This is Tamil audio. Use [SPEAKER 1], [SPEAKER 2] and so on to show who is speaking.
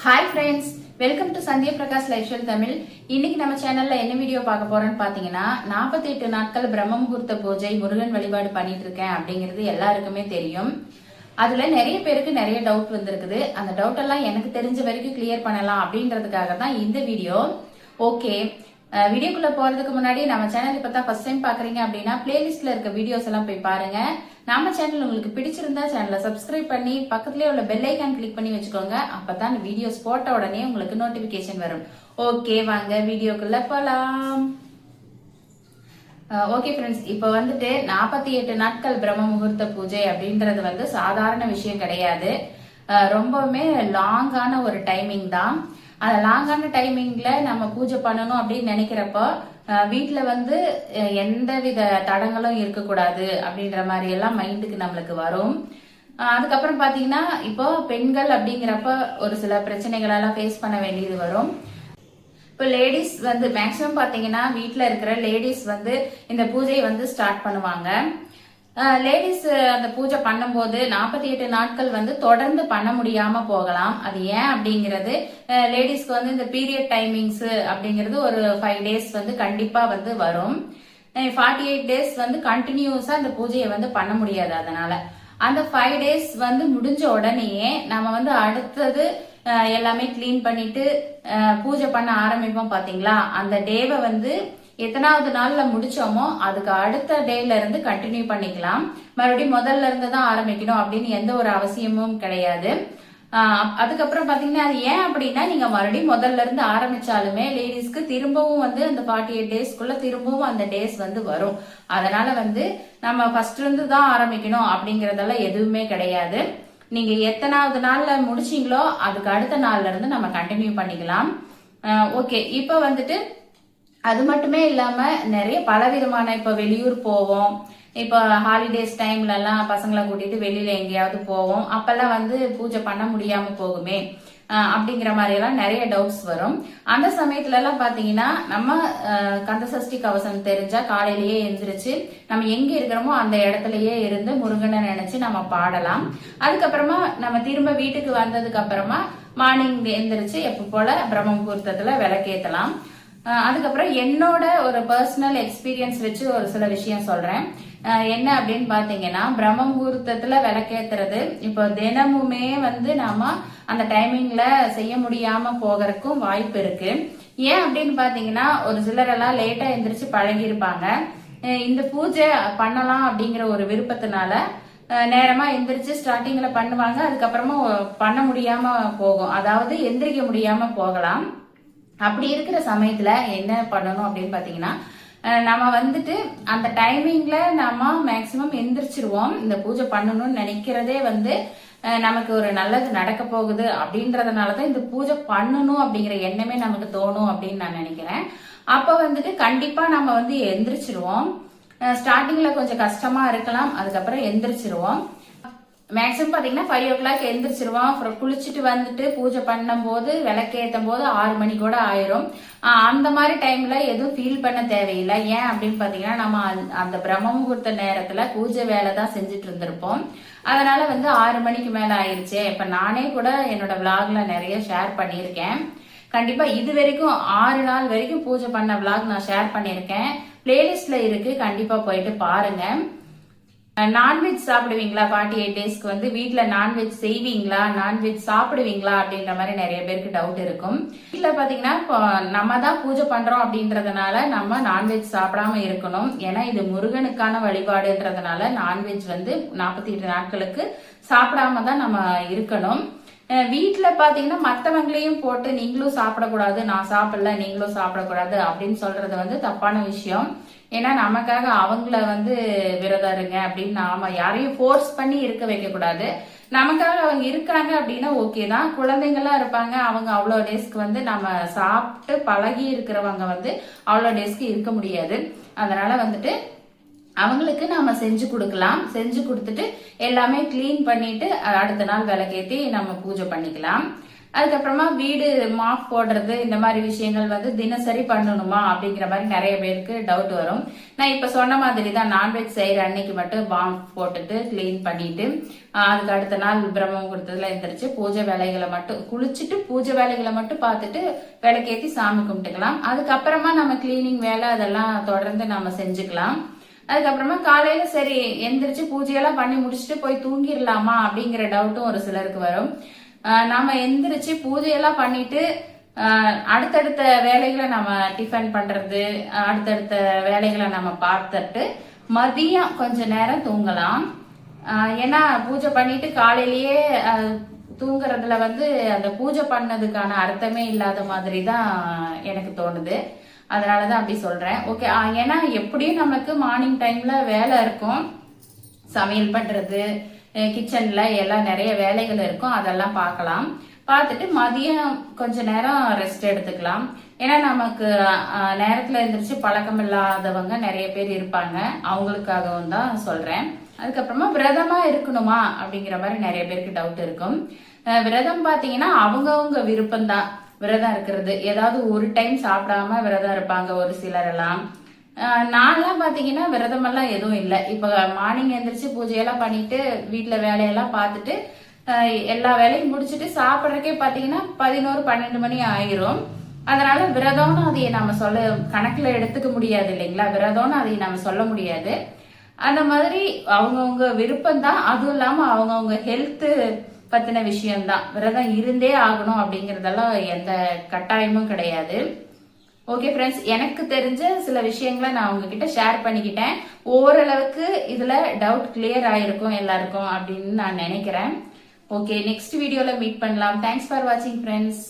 [SPEAKER 1] Hi friends, welcome to Sandhya Prakash lifestyle Tamil. இன்னைக்கு நம்ம சேனல்ல என்ன வீடியோ பார்க்க போறோம்னு பாத்தீங்கன்னா 48 நாட்கள் பிரம்ம முகூர்த்த பூஜை முருகன் வழிபாடு பண்ணிட்டு இருக்கேன் அப்படிங்கிறது எல்லாருக்குமே தெரியும். அதுல நிறைய பேருக்கு நிறைய டவுட் வந்திருக்குது. அந்த டவுட் எல்லாம் எனக்கு தெரிஞ்ச வரைக்கும் கிளியர் பண்ணலாம் அப்படின்றதுக்காக தான் இந்த வீடியோ. ஓகே, வீடியோக்குள்ள போறதுக்கு முன்னாடி நம்ம சேனல் இப்பதான் ஃபர்ஸ்ட் டைம் பாக்குறீங்க அப்படின்னா பிளேலிஸ்ட்ல இருக்க வீடியோஸ் எல்லாம் போய் பாருங்க. நம்ம சேனல் உங்களுக்கு பிடிச்சிருந்தா சேனலை சப்ஸ்கிரைப் பண்ணி பக்கத்துலயே உள்ள பெல் ஐக்கான் கிளிக் பண்ணி வச்சுக்கோங்க. அப்பதான் வீடியோஸ் போட்ட உடனே உங்களுக்கு நோட்டிபிகேஷன் வரும். ஓகே, வாங்க வீடியோக்குள்ள போலாம். ஓகே ஃப்ரெண்ட்ஸ், இப்போ வந்துட்டு 48 நாட்கள் பிரம்ம முகூர்த்த பூஜை அப்படின்றது சாதாரண விஷயம் கிடையாது. ரொம்பவுமே லாங்கான ஒரு டைமிங் தான். அந்த லாங்கான டைமிங்ல நம்ம பூஜை பண்ணணும் அப்படின்னு நினைக்கிறப்போ வீட்டுல எந்த வித தடங்களும் இருக்கக்கூடாது அப்படின்ற மாதிரி எல்லாம் மைண்டுக்கு நம்மளுக்கு வரும். அதுக்கப்புறம் பாத்தீங்கன்னா இப்போ பெண்கள் அப்படிங்கிறப்ப ஒரு சில பிரச்சனைகள் எல்லாம் ஃபேஸ் பண்ண வேண்டியது வரும். இப்போ லேடிஸ் மேக்சிமம் பாத்தீங்கன்னா வீட்டுல இருக்கிற லேடிஸ் இந்த பூஜையை ஸ்டார்ட் பண்ணுவாங்க. லேடிஸ் அந்த பூஜை பண்ணும்போது 48 நாட்கள் தொடர்ந்து பண்ண முடியாம போகலாம். அது ஏன் அப்படிங்கிறது, லேடிஸ்க்கு இந்த பீரியட் டைமிங்ஸ் அப்படிங்கிறது ஒரு 5 டேஸ் கண்டிப்பா வரும். 48 டேஸ் கண்டினியூஸா அந்த பூஜையை பண்ண முடியாது. அதனால அந்த 5 டேஸ் முடிஞ்ச உடனேயே நம்ம அடுத்தது எல்லாமே கிளீன் பண்ணிட்டு பூஜை பண்ண ஆரம்பிப்போம். பாத்தீங்களா, அந்த டேவை எத்தனாவது நாள்ல முடிச்சோமோ அதுக்கு அடுத்த டேல இருந்து கண்டினியூ பண்ணிக்கலாம். மறுபடியும் முதல்ல இருந்து தான் ஆரம்பிக்கணும் அப்படின்னு எந்த ஒரு அவசியமும் கிடையாது. அதுக்கப்புறம் பாத்தீங்கன்னா அது ஏன் அப்படின்னா, நீங்க மறுபடியும் முதல்ல இருந்து ஆரம்பிச்சாலுமே லேடிஸ்க்கு திரும்பவும் அந்த 48 டேஸ்க்குள்ள திரும்பவும் அந்த டேஸ் வரும். அதனால நம்ம ஃபர்ஸ்ட் இருந்து தான் ஆரம்பிக்கணும் அப்படிங்கறதெல்லாம் எதுவுமே கிடையாது. நீங்க எத்தனாவது நாள்ல முடிச்சீங்களோ அதுக்கு அடுத்த நாள்ல இருந்து நம்ம கண்டினியூ பண்ணிக்கலாம். ஓகே, இப்ப அது மட்டுமே இல்லாம நிறைய பலவிதமான இப்ப வெளியூர் போவோம். இப்ப ஹாலிடேஸ் டைம்ல எல்லாம் பசங்களை கூட்டிட்டு வெளியில எங்கேயாவது போவோம். அப்பெல்லாம் பூஜை பண்ண முடியாம போகுமே அப்படிங்கிற மாதிரி எல்லாம் நிறைய டவுட்ஸ் வரும். அந்த சமயத்துல எல்லாம் பாத்தீங்கன்னா நம்ம கந்தசஷ்டி கவசம் தெரிஞ்சா காலையிலேயே எந்திரிச்சு நம்ம எங்க இருக்கிறோமோ அந்த இடத்துலயே இருந்து முருகனை நினைச்சு நம்ம பாடலாம். அதுக்கப்புறமா நம்ம திரும்ப வீட்டுக்கு வந்ததுக்கு அப்புறமா மார்னிங் எந்திரிச்சு எப்ப போல பிரம்ம முகூர்த்தத்துல விளக்கேத்தலாம். அதுக்கப்புறம் என்னோட ஒரு பர்சனல் எக்ஸ்பீரியன்ஸ் வச்சு ஒரு சில விஷயம் சொல்றேன். என்ன அப்படின்னு பாத்தீங்கன்னா, பிரம்ம முகூர்த்தத்துல விளக்கேத்துறது இப்போ தினமுமே நாம அந்த டைமிங்ல செய்ய முடியாம போகிறதுக்கும் வாய்ப்பு இருக்கு. ஏன் அப்படின்னு பாத்தீங்கன்னா, ஒரு சிலர் எல்லாம் லேட்டா எந்திரிச்சு பழகி இருப்பாங்க. இந்த பூஜை பண்ணலாம் அப்படிங்கிற ஒரு விருப்பத்தினால நேரமா எந்திரிச்சு ஸ்டார்டிங்ல பண்ணுவாங்க. அதுக்கப்புறமா பண்ண முடியாம போகும், அதாவது எந்திரிக்க முடியாம போகலாம். அப்படி இருக்கிற சமயத்துல என்ன பண்ணணும் அப்படின்னு பாத்தீங்கன்னா, நம்ம அந்த டைமிங்ல நம்ம மேக்சிமம் எந்திரிச்சிருவோம். இந்த பூஜை பண்ணணும்னு நினைக்கிறதே நமக்கு ஒரு நல்லது நடக்க போகுது அப்படின்றதுனாலதான் இந்த பூஜை பண்ணணும் அப்படிங்கிற எண்ணமே நமக்கு தோணும் அப்படின்னு நான் நினைக்கிறேன். அப்ப கண்டிப்பா நம்ம எந்திரிச்சிருவோம். ஸ்டார்டிங்ல கொஞ்சம் கஷ்டமா இருக்கலாம், அதுக்கப்புறம் எந்திரிச்சிருவோம். மேக்சிமம் பாத்தீங்கன்னா 5 o'clock எந்திரிச்சிருவோம். அப்புறம் குளிச்சுட்டு பூஜை பண்ணும் போது விளக்கேற்றும் போது 6 மணி கூட ஆயிரும். அந்த மாதிரி டைம்ல எதுவும் ஃபீல் பண்ண தேவையில்லை. ஏன் அப்படின்னு பாத்தீங்கன்னா, நம்ம அந்த பிரம்ம முகூர்த்த நேரத்துல பூஜை வேலை தான் செஞ்சுட்டு இருந்திருப்போம். அதனால 6 மணிக்கு மேல ஆயிருச்சு. இப்ப நானே கூட என்னோட விளாக்ல நிறைய ஷேர் பண்ணியிருக்கேன். கண்டிப்பா இது வரைக்கும் 6 நாள் வரைக்கும் பூஜை பண்ண விளாக் நான் ஷேர் பண்ணியிருக்கேன். பிளேலிஸ்ட்ல இருக்கு, கண்டிப்பா போயிட்டு பாருங்க. நான்வெஜ் சாப்பிடுவீங்களா 48 டேஸ்க்கு வீட்டுல நான்வெஜ் செய்வீங்களா, நான்வெஜ் சாப்பிடுவீங்களா அப்படின்ற மாதிரி நிறைய பேருக்கு டவுட் இருக்கும். வீட்டுல பாத்தீங்கன்னா நம்ம தான் பூஜை பண்றோம் அப்படின்றதுனால நம்ம நான்வெஜ் சாப்பிடாம இருக்கணும். ஏன்னா இது முருகனுக்கான வழிபாடுன்றதுனால நான்வெஜ் 48 நாட்களுக்கு சாப்பிடாம தான் நம்ம இருக்கணும். வீட்டுல பாத்தீங்கன்னா மத்தவங்களையும் போட்டு நீங்களும் சாப்பிடக்கூடாது, நான் சாப்பிடல நீங்களும் சாப்பிடக்கூடாது அப்படின்னு சொல்றது தப்பான விஷயம். ஏன்னா நமக்காக அவங்கள விரதம் இருங்க அப்படின்னு நாம யாரையும் ஃபோர்ஸ் பண்ணி இருக்க வைக்க கூடாது. நமக்காக அவங்க இருக்காங்க அப்படின்னா ஓகே தான். குழந்தைங்களாம் இருப்பாங்க, அவங்க அவ்வளோ டேஸ்க்கு நம்ம சாப்பிட்டு பழகி இருக்கிறவங்க அவ்வளோ டேஸ்க்கு இருக்க முடியாது. அதனால அவங்களுக்கு நாம செஞ்சு கொடுக்கலாம். செஞ்சு கொடுத்துட்டு எல்லாமே கிளீன் பண்ணிட்டு அடுத்த நாள் விளக்கேத்தி நம்ம பூஜை பண்ணிக்கலாம். அதுக்கப்புறமா வீடு மாப் போடுறது இந்த மாதிரி விஷயங்கள் வந்து தினசரி பண்ணணுமா அப்படிங்கிற மாதிரி நிறைய பேருக்கு டவுட் வரும். நான் இப்ப சொன்ன மாதிரி தான், நான்வெஜ் செய்யற அன்னைக்கு மட்டும் மாப் போட்டுட்டு கிளீன் பண்ணிட்டு அதுக்கு அடுத்த நாள் பிரம்ம முகூர்த்தத்துல எந்திரிச்சு பூஜை வேலைகளை மட்டும் குளிச்சுட்டு பூஜை வேலைகளை மட்டும் பார்த்துட்டு விளக்கேத்தி சாமி கும்பிட்டுக்கலாம். அதுக்கப்புறமா நம்ம கிளீனிங் வேலை அதெல்லாம் தொடர்ந்து நம்ம செஞ்சுக்கலாம். அதுக்கப்புறமா காலையில சரி எந்திரிச்சு பூஜையெல்லாம் பண்ணி முடிச்சுட்டு போய் தூங்கிடலாமா அப்படிங்கிற டவுட்டும் ஒரு சிலருக்கு வரும். நாம எந்திரிச்சு பூஜையெல்லாம் பண்ணிட்டு அடுத்தடுத்த வேலைகளை நம்ம டிஃபன் பண்றது, அடுத்தடுத்த வேலைகளை நம்ம பார்த்துட்டு மதியம் கொஞ்ச நேரம் தூங்கலாம். ஏன்னா பூஜை பண்ணிட்டு காலையிலேயே தூங்குறதுல வந்து அந்த பூஜை பண்ணதுக்கான அர்த்தமே இல்லாத மாதிரி தான் எனக்கு தோணுது. அதனாலதான் அப்படி சொல்றேன். ஓகே, ஏன்னா எப்படியும் நமக்கு மார்னிங் டைம்ல வேலை இருக்கும், சமையல் பண்றது, கிச்சன்ல எல்லாம் நிறைய வேலைகள் இருக்கும், அதெல்லாம் பார்க்கலாம். பார்த்துட்டு மதியம் கொஞ்ச நேரம் ரெஸ்ட் எடுத்துக்கலாம். ஏன்னா நமக்கு நேரத்துல எந்திரிச்சு பழக்கம் இல்லாதவங்க நிறைய பேர் இருப்பாங்க, அவங்களுக்காகவும் தான் சொல்றேன். அதுக்கப்புறமா விரதமா இருக்கணுமா அப்படிங்கிற மாதிரி நிறைய பேருக்கு டவுட் இருக்கும். விரதம் பாத்தீங்கன்னா அவங்கவுங்க விருப்பம் தான் விரதம் இருக்கிறது. ஏதாவது ஒரு டைம் சாப்பிடாம விரதம் இருப்பாங்க ஒரு சிலர் எல்லாம். நான்லாம் பாத்தீங்கன்னா விரதமெல்லாம் எதுவும் இல்லை. இப்ப மார்னிங் எந்திரிச்சு பூஜையெல்லாம் பண்ணிட்டு வீட்டுல வேலையெல்லாம் பார்த்துட்டு எல்லா வேலையும் முடிச்சுட்டு சாப்பிட்றதுக்கே பாத்தீங்கன்னா 11-12 மணி ஆயிரும். அதனால விரதம்னு அதை நம்ம சொல்ல கணக்குல எடுத்துக்க முடியாது இல்லைங்களா, விரதம்னு அதை நம்ம சொல்ல முடியாது. அந்த மாதிரி அவங்கவுங்க விருப்பம் தான். அதுவும் இல்லாம அவங்கவுங்க ஹெல்த் பத்தின விஷயம்தான். விரதம் இருந்தே ஆகணும் அப்படிங்கறதெல்லாம் எந்த கட்டாயமும் கிடையாது. ஓகே ஃப்ரெண்ட்ஸ், எனக்கு தெரிஞ்ச சில விஷயங்களை நான் உங்ககிட்ட ஷேர் பண்ணிக்கிட்டேன். ஓரளவுக்கு இதுல டவுட் கிளியர் ஆயிருக்கும் எல்லாருக்கும் அப்படின்னு நான் நினைக்கிறேன். ஓகே, நெக்ஸ்ட் வீடியோல மீட் பண்ணலாம். தேங்க்ஸ் ஃபார் வாட்சிங் ஃப்ரெண்ட்ஸ்.